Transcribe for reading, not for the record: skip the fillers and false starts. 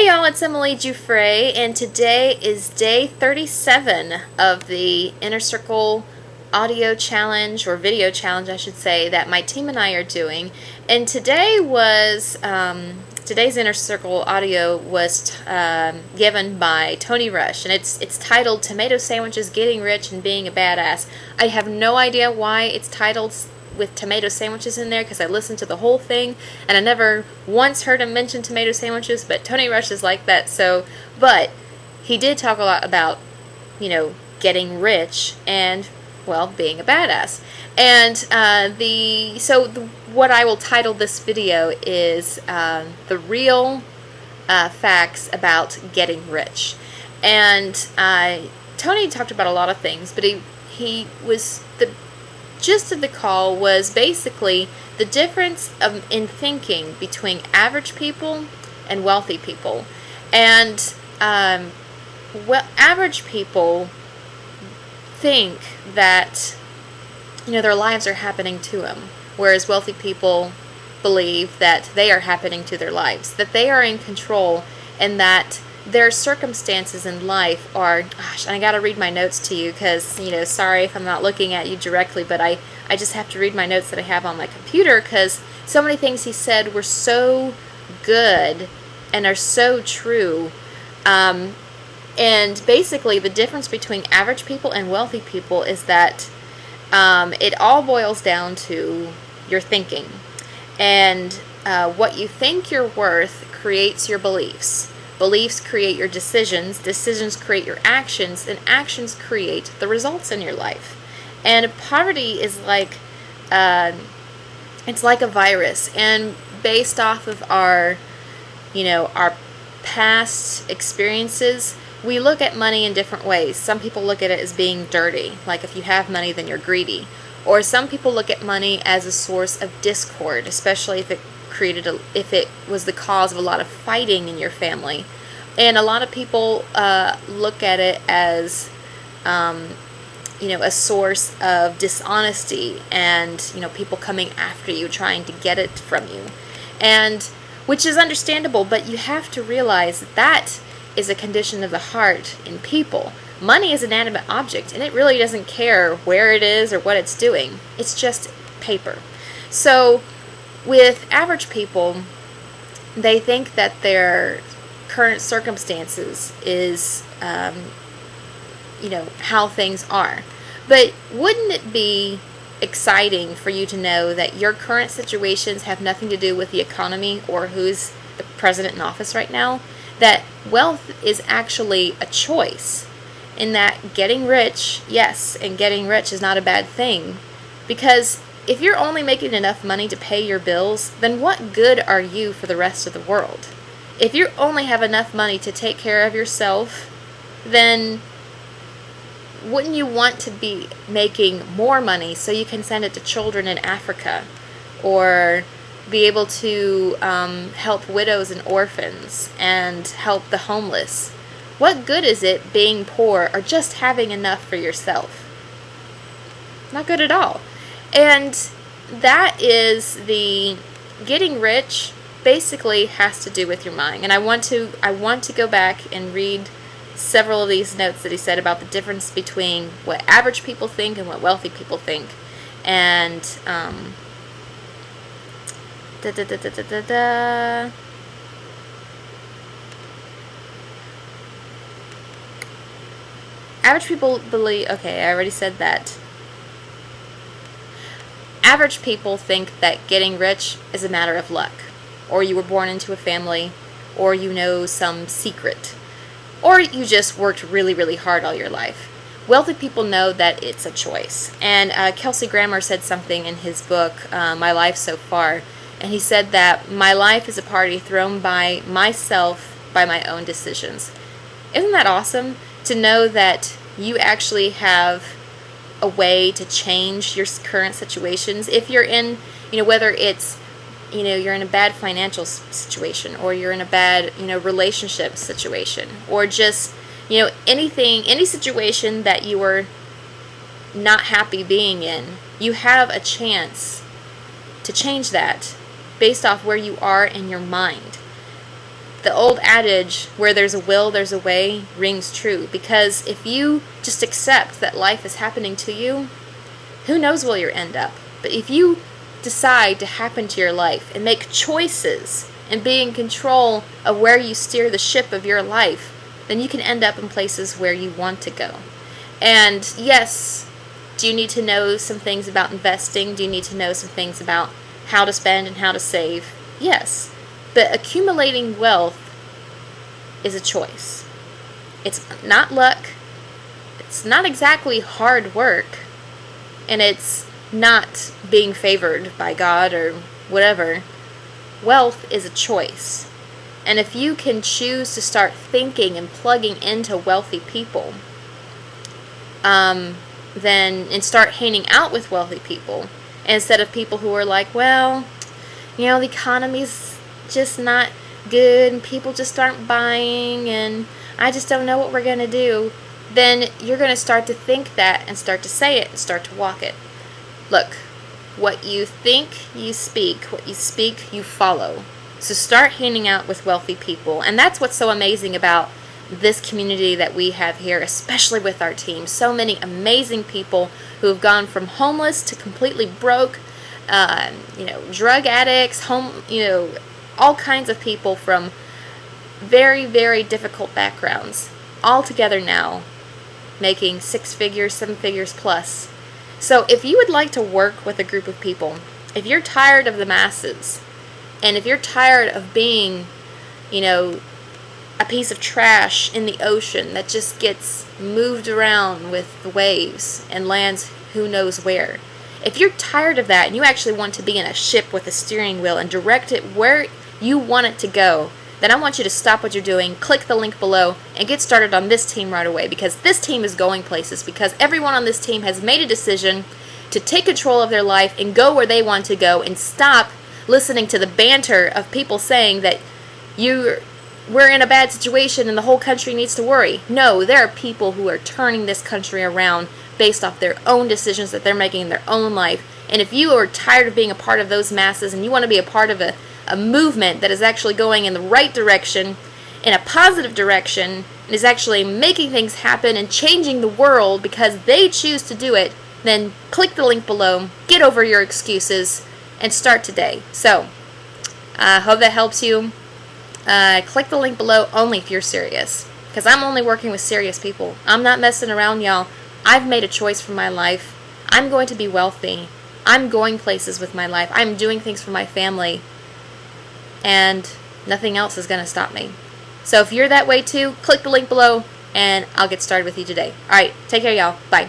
Hey y'all, it's eygiuffre, and today is day 37 of the Inner Circle audio challenge, or video challenge I should say, that my team and I are doing. And today was, today's Inner Circle audio was given by Tony Rush, and it's titled Tomato Sandwiches, Getting Rich and Being a Badass. I have no idea why it's titled with tomato sandwiches in there, because I listened to the whole thing and I never once heard him mention tomato sandwiches, but Tony Rush is like that. So, but he did talk a lot about, getting rich and, well, being a badass. And what I will title this video is the real facts about getting rich. And Tony talked about a lot of things, but he was the gist of the call was basically the difference in thinking between average people and wealthy people. And average people think that their lives are happening to them, whereas wealthy people believe that they are happening to their lives, that they are in control, and that their circumstances in life are, gosh, I gotta read my notes to you because, sorry if I'm not looking at you directly, but I just have to read my notes that I have on my computer, because so many things he said were so good and are so true. And basically the difference between average people and wealthy people is that it all boils down to your thinking. And what you think you're worth creates your beliefs. Beliefs create your decisions, decisions create your actions, and actions create the results in your life. And poverty is like, it's like a virus, and based off of our past experiences, we look at money in different ways. Some people look at it as being dirty, like if you have money then you're greedy. Or some people look at money as a source of discord, especially if it was the cause of a lot of fighting in your family. And a lot of people look at it as a source of dishonesty and people coming after you, trying to get it from you, and which is understandable, but you have to realize that is a condition of the heart in people. Money is an inanimate object, and it really doesn't care where it is or what it's doing. It's just paper. So with average people, they think that their current circumstances is, how things are. But wouldn't it be exciting for you to know that your current situations have nothing to do with the economy or who's the president in office right now? That wealth is actually a choice, in that getting rich, yes, and getting rich is not a bad thing, because if you're only making enough money to pay your bills, then what good are you for the rest of the world? If you only have enough money to take care of yourself, then wouldn't you want to be making more money so you can send it to children in Africa, or be able to help widows and orphans and help the homeless? What good is it being poor or just having enough for yourself? Not good at all. And that is the getting rich basically has to do with your mind. And I want to go back and read several of these notes that he said about the difference between what average people think and what wealthy people think. And average people believe, okay, I already said that. Average people think that getting rich is a matter of luck, or you were born into a family, or some secret, or you just worked really, really hard all your life. Wealthy people know that it's a choice. And Kelsey Grammer said something in his book, My Life So Far, and he said that my life is a party thrown by myself by my own decisions. Isn't that awesome to know that you actually have a way to change your current situations? If you're in, whether it's, you're in a bad financial situation, or you're in a bad, relationship situation, or just, any situation that you are not happy being in, you have a chance to change that based off where you are in your mind. the old adage, where there's a will, there's a way, rings true. Because if you just accept that life is happening to you, who knows where you'll end up. But if you decide to happen to your life and make choices and be in control of where you steer the ship of your life, then you can end up in places where you want to go. And yes, do you need to know some things about investing? Do you need to know some things about how to spend and how to save? Yes. But accumulating wealth is a choice. It's not luck. It's not exactly hard work. And it's not being favored by God or whatever. Wealth is a choice. And if you can choose to start thinking and plugging into wealthy people, then and start hanging out with wealthy people instead of people who are like, well, you know, the economy's just not good and people just aren't buying and I just don't know what we're going to do, then you're going to start to think that and start to say it and start to walk it. Look, what you think, you speak. What you speak, you follow. So start hanging out with wealthy people. And that's what's so amazing about this community that we have here, especially with our team. So many amazing people who have gone from homeless to completely broke, drug addicts, all kinds of people from very, very difficult backgrounds, all together now, making 6 figures, 7 figures plus. So if you would like to work with a group of people, if you're tired of the masses, and if you're tired of being, a piece of trash in the ocean that just gets moved around with the waves and lands who knows where, if you're tired of that and you actually want to be in a ship with a steering wheel and direct it where you want it to go, then I want you to stop what you're doing, click the link below, and get started on this team right away, because this team is going places, because everyone on this team has made a decision to take control of their life and go where they want to go and stop listening to the banter of people saying that we're in a bad situation and the whole country needs to worry. No, there are people who are turning this country around based off their own decisions that they're making in their own life. And if you are tired of being a part of those masses and you want to be a part of a movement that is actually going in the right direction, in a positive direction, and is actually making things happen and changing the world because they choose to do it, then click the link below, get over your excuses, and start today. So, I hope that helps you. Click the link below only if you're serious, because I'm only working with serious people. I'm not messing around, y'all. I've made a choice for my life. I'm going to be wealthy. I'm going places with my life. I'm doing things for my family, and nothing else is going to stop me. So if you're that way too, click the link below and I'll get started with you today. Alright, take care, y'all. Bye.